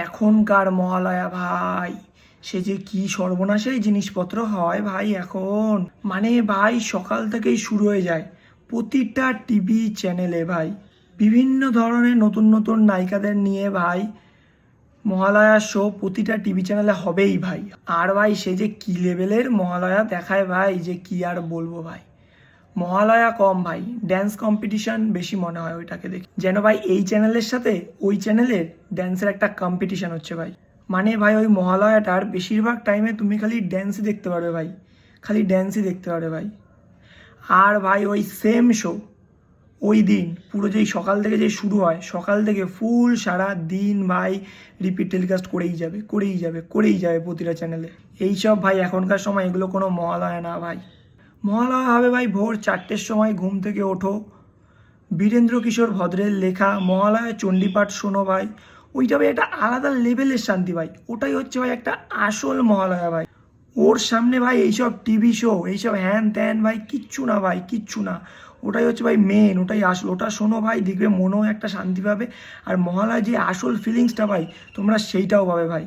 এখনকার মহালয়া ভাই, সে যে কি সর্বনাশেই জিনিসপত্র হয় ভাই এখন। মানে ভাই সকাল থেকেই শুরু হয়ে যায় প্রতিটা টিভি চ্যানেলে ভাই বিভিন্ন ধরনের নতুন নতুন নায়িকাদের নিয়ে ভাই মহালয়ার শো প্রতিটা টিভি চ্যানেলে হবেই ভাই। আর ভাই সে যে কি লেভেলের মহালয়া দেখায় ভাই, যে কি আর বলবো ভাই। মহালয়া কম ভাই, ড্যান্স কম্পিটিশন বেশি মনে হয় ওইটাকে দেখে, যেন ভাই এই চ্যানেলের সাথে ওই চ্যানেলের ড্যান্সের একটা কম্পিটিশন হচ্ছে ভাই। মানে ভাই ওই মহালয়াটার বেশিরভাগ টাইমে তুমি খালি ড্যান্সই দেখতে পারবে ভাই, খালি ড্যান্সই দেখতে পারবে ভাই। আর ভাই ওই সেম শো ওই দিন পুরো যেই সকাল থেকে যেই শুরু হয়, সকাল থেকে ফুল সারা দিন ভাই রিপিট টেলিকাস্ট করেই যাবে করেই যাবে করেই যাবে প্রতিটা চ্যানেলে। এইসব ভাই এখনকার সময় এগুলো কোনো মহালয়া না ভাই। মহালয়া হবে ভাই ভোর 4টের সময় ঘুম থেকে ওঠো, বীরেন্দ্র কিশোর ভদ্রের লেখা মহালয়া চণ্ডীপাঠ শোনো ভাই। ওইটা ভাই একটা আলাদা লেভেলের শান্তি ভাই, ওটাই হচ্ছে ভাই একটা আসল মহালয়া ভাই। ওর সামনে ভাই এইসব টিভি শো এইসব হ্যান ত্যান ভাই কিচ্ছু না ভাই, কিচ্ছু না। ওটাই হচ্ছে ভাই মেন, ওটাই আসল। ওটা শোনো ভাই, দেখবে মনেও একটা শান্তি পাবে। আর মহালয়া যে আসল ফিলিংসটা ভাই তোমরা সেইটাও পাবে ভাই।